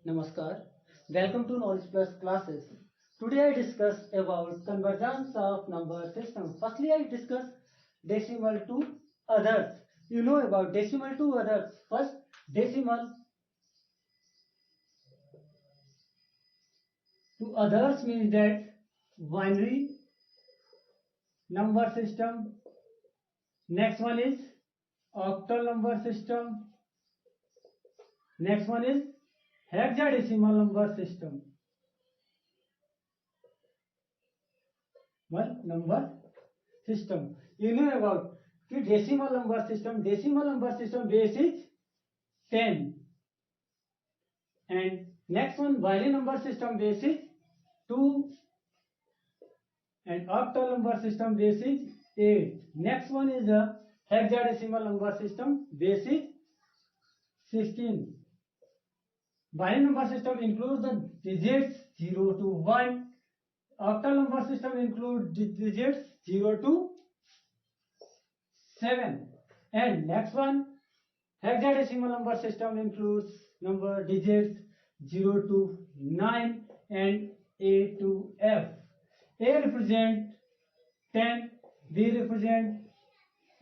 Namaskar. Welcome to Knowledge Plus classes. Today I discuss about convergence of number system. Firstly, I discuss decimal to others. You know about decimal to others. First, decimal to others means that binary number system. Next one is octal number system. Next one is hexadecimal number system. One number system. You know about कि decimal number system base is 10 and next one binary number system base is 2 and octal number system base is 8. Next one is the hexadecimal number system base is 16. Binary number system includes the digits 0 to 1. Octal number system includes digits 0 to 7. And next one, hexadecimal number system includes number digits 0 to 9 and A to F. A represent 10, B represent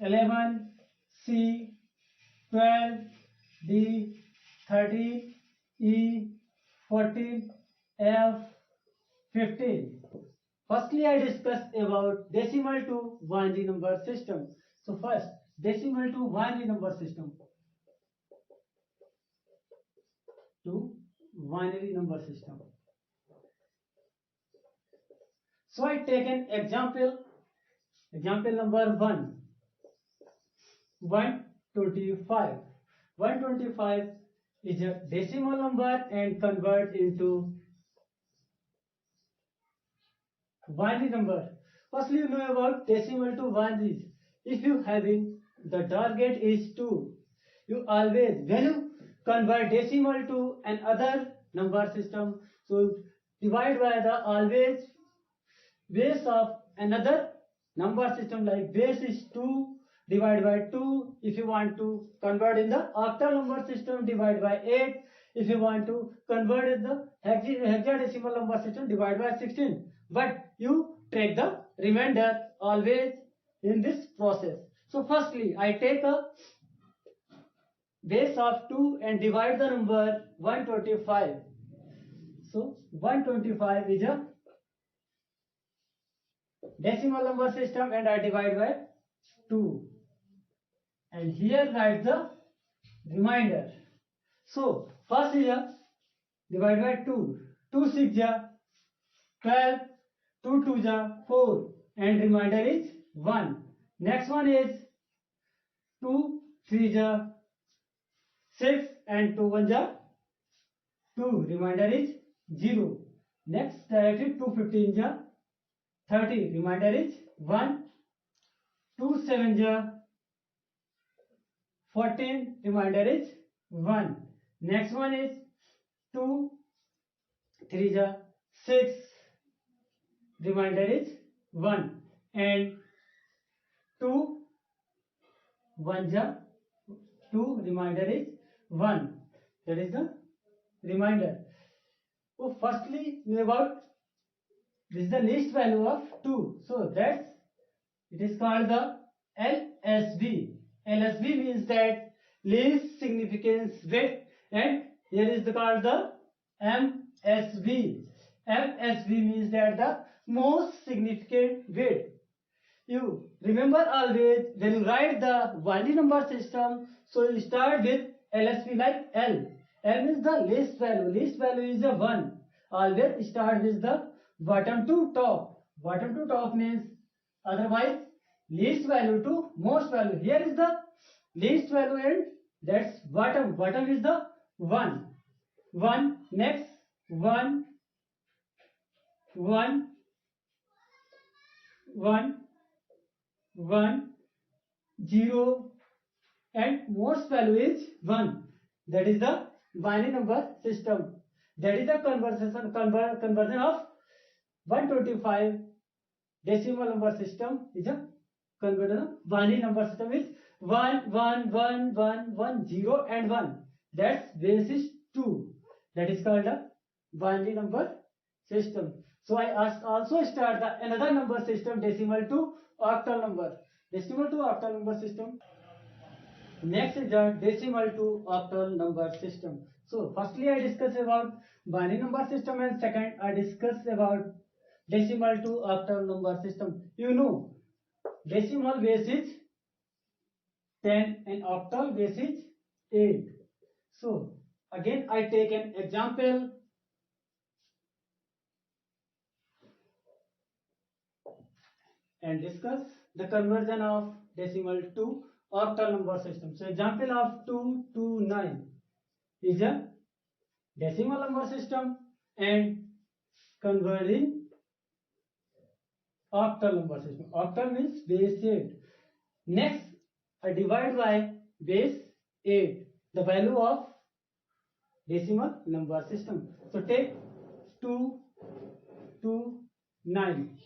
11, C 12, D 13, E 14, F 15. Firstly, I discussed about decimal to binary number system. So first, decimal to binary number system. To binary number system. So I take an example. Example number 1. 125. 125 is a decimal number and convert into binary number. Firstly, you know about decimal to binaries. If you having the target is 2, you always when you convert decimal to another number system, so divide by the always base of another number system, like base is 2 divided by 2. If you want to convert in the octal number system, divide by 8. If you want to convert in the hexadecimal number system, divide by 16. But you take the remainder always in this process. So firstly, I take a base of 2 and divide the number 125. So 125 is a decimal number system and I divide by 2. And here write the remainder. So first is a divide by 2. 2 6 ja 12, 2 2 ja 4 and remainder is 1. Next one is 2 3 ja 6 and 2 1 ja 2. Remainder is 0. Next directly 2 15 ja 30. Remainder is 1. 2 7 ja 14. Remainder is 1. Next one is 2 3 ja 6. Remainder is 1. And 2 1 ja 2. Remainder is 1. That is the remainder. So firstly, about this is the least value of 2. So that's it is called the LSB. LSB means that least significance bit, and here is called the MSB. MSB means that the most significant bit. You remember always when you write the binary number system, so you start with LSB like L. L means the least value. Least value is a 1. Always start with the bottom to top. Bottom to top means otherwise least value to most value. Here is the least value and that's bottom. Bottom is the 1. 1. Next 1 1 1 1 0 and most value is 1. That is the binary number system. That is the conversion of 125 decimal number system is a conversion of binary number system is 1 1 1 1 1 0 and 1. That's base is 2. That is called a binary number system. So I also start the another number system, decimal to octal number. Decimal to octal number system. Next is the decimal to octal number system. So firstly I discuss about binary number system, and second I discuss about decimal to octal number system. You know, decimal base is 10 and octal base is 8. So again I take an example. And discuss the conversion of decimal to octal number system. So example of 229 is a decimal number system and converting octal number system. Octal means base 8. Next, I divide by base 8 the value of decimal number system. So take 229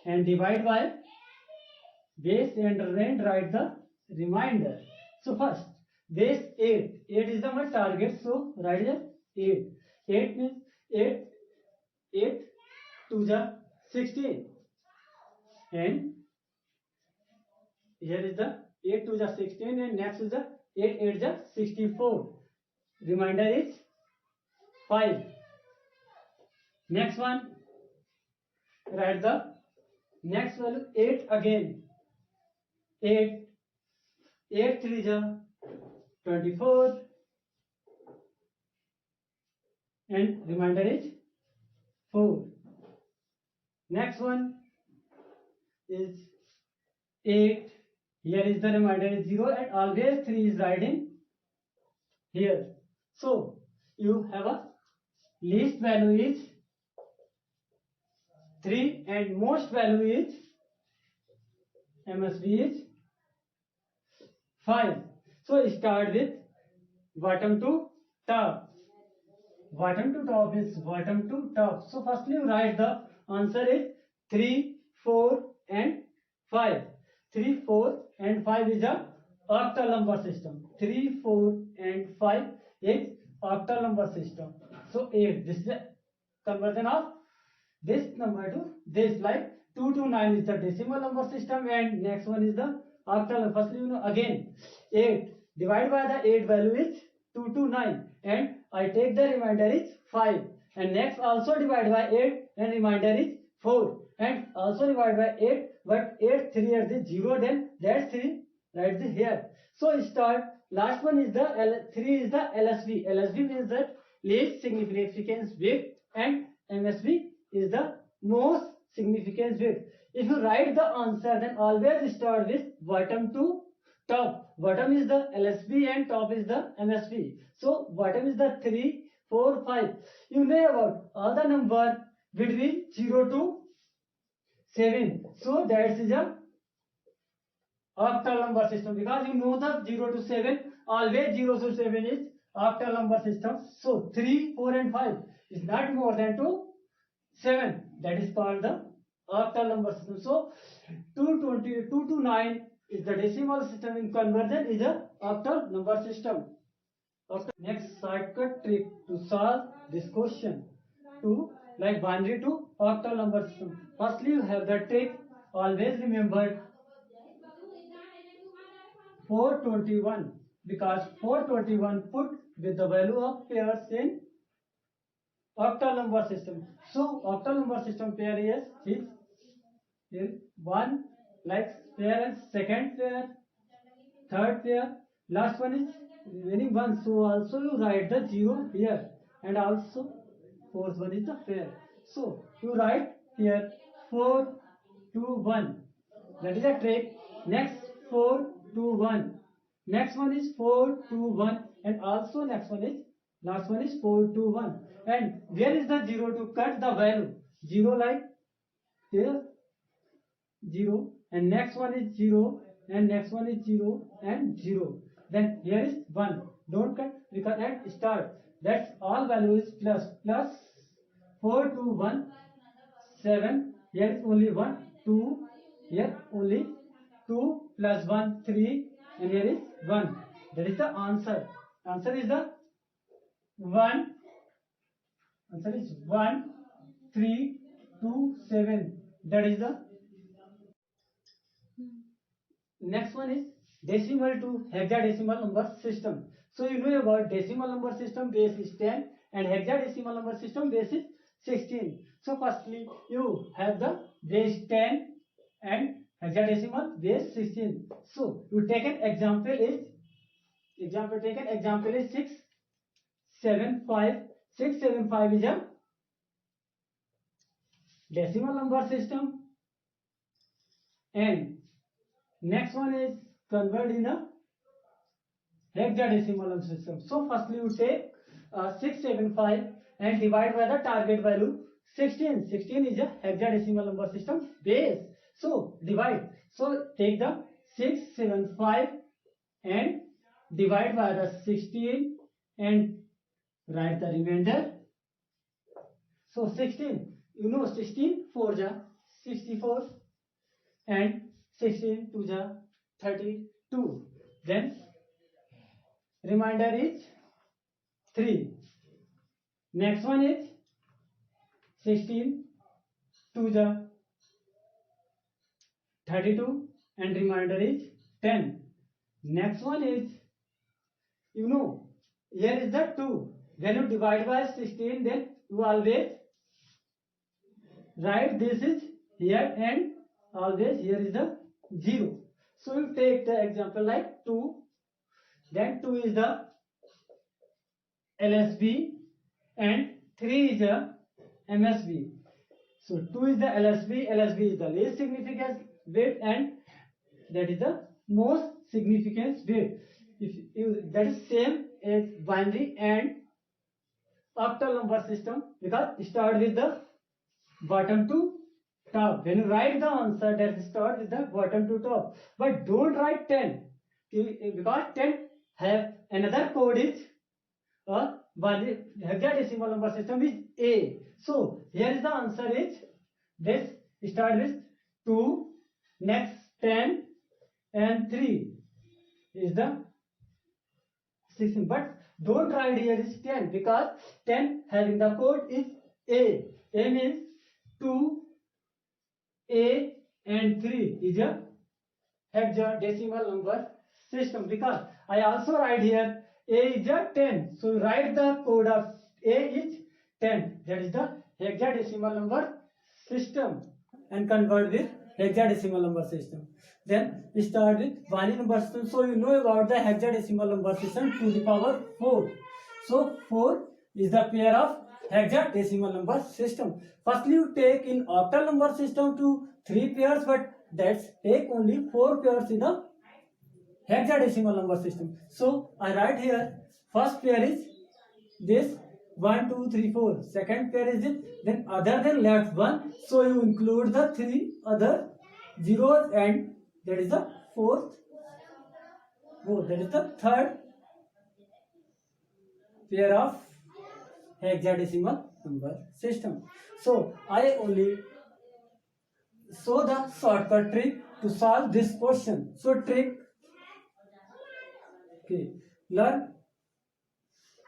and divide by base and then write the remainder. So first base 8 is the my target, so write the 8 means 8 to the 16, and here is the 8 to the 16, and next is the 8 the 64, remainder is 5. Next one, write the next value 8 again. 8 3 is 24, and remainder is 4. Next one is 8. Here is the remainder is 0, and always 3 is writing here. So you have a least value is 3 and most value is MSB is 5. So start with bottom to top. Bottom to top is bottom to top. So firstly you write the answer is 3, 4 and 5. 3, 4 and 5 is a octal number system. 3, 4 and 5 is octal number system. So 8. This is the conversion of this number to this, like 229 is the decimal number system, and next one is the octal. Firstly, you know, again 8 divided by the 8 value is 229, and I take the remainder is 5, and next also divide by 8 and remainder is 4, and also divide by 8, but 8 3 is 0, then that's 3 write this here. So start, last one is the 3 is the LSB. LSB means that least significance bit, and MSB is the most significance bit. If you write the answer, then always start with bottom to top. Bottom is the LSB and top is the MSB. So bottom is the 3, 4, 5. You know about all the number between 0 to 7. So that is a octal number system, because you know the 0 to 7, always 0 to 7 is octal number system. So 3, 4 and 5 is not more than 7. That is called the octal number system. So 220, 2 to 9 is the decimal system. In conversion is a octal number system. Next shortcut trick to solve this question, to like binary to octal number system. Firstly you have the trick, always remember 421, because 421 put with the value of pairs in octal number system. So octal number system pair is here 1 like pair, and second pair, third pair, last one is remaining 1. So also you write the 0 here, and also fourth one is the pair. So you write here 4 2 1. That is a trick. Next 4 2 1. Next one is 4 2 1, and also next one is last one is 4 2 1. And where is the 0 to cut the value? 0 like here 0, and next one is 0, and next one is 0 and 0. Then here is 1. Don't cut, because and start. That's all value is plus 4 2 1 7. Here is only 1 2. Here only 2 plus 1 3, and here is 1. That is the answer. Answer is the 1, answer is 1 3 2 7. That is the next one is decimal to hexadecimal number system. So you know about decimal number system, base is 10, and hexadecimal number system, base is 16. So firstly you have the base 10 and hexadecimal base 16. So you take an example is 675. 675 is a decimal number system, and next one is convert in a hexadecimal number system. So firstly you take 675 and divide by the target value 16. 16 is a hexadecimal number system base. So divide. So take the 675 and divide by the 16 and write the remainder. So 16, you know 16 4 ja 64 and 16 2 ja 32. Then remainder is 3. Next one is 16 2 ja 32 and remainder is 10. Next one is, you know, here is the 2. When you divide by 16, then you always write this is here and always here is the 0. So you take the example like 2, then 2 is the LSB and 3 is the MSB. So 2 is the LSB, LSB is the least significance bit and that is the most significance bit. If that is same as binary and octal number system, because start with the bottom to top. When you write the answer, that start with the bottom to top, but don't write 10 because 10 have another code is hexadecimal number system is A. So here is the answer is this start with 2, next 10 and 3 is the 16, but don't write here is 10 because 10 having the code is A. A means 2, A and 3 is a hexadecimal number system, because I also write here A is a 10. So write the code of A is 10. That is the hexadecimal number system, and convert with hexadecimal number system. Then we start with binary number system. So you know about the hexadecimal number system to the power 4. So 4 is the pair of hexadecimal number system. Firstly you take in octal number system to 3 pairs, but that's take only 4 pairs in a hexadecimal number system. So I write here first pair is this 1 2 3 4. Second pair is it, then other than left one, so you include the 3 other zeros, and that is the fourth row. That is the third pair of hexadecimal number system. So I only show the shortcut trick to solve this question. So trick, okay, learn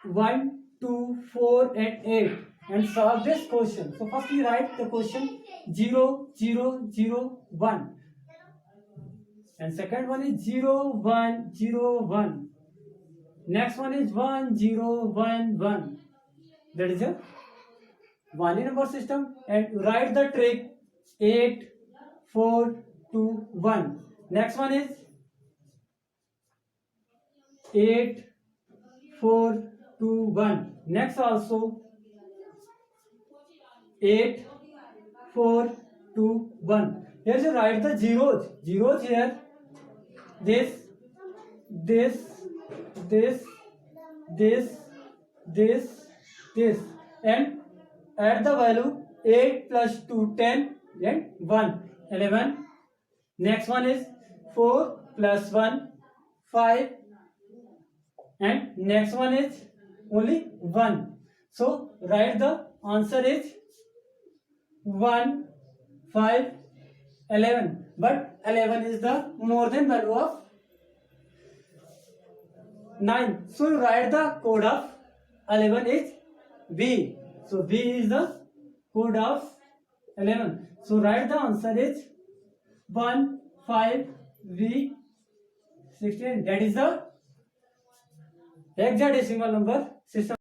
1 2 4 and 8 and solve this question. So first we write the question 0 0 0 1, and second one is 0 1 0 1. Next one is 1 0 1 1. That is a binary number system, and write the trick 8 4 2 1. Next one is 8 4 2 1. Next also 8 4 2 1. Here you write the zeros here. This and add the value 8 plus 2 10 and 1 11. Next one is 4 plus 1 5, and next one is only 1. So write the answer is 1 5 11, but 11 is the more than value of 9. So you write the code of 11 is B. So B is the code of 11. So write the answer is 1 5 V 16. That is the hexadecimal number system.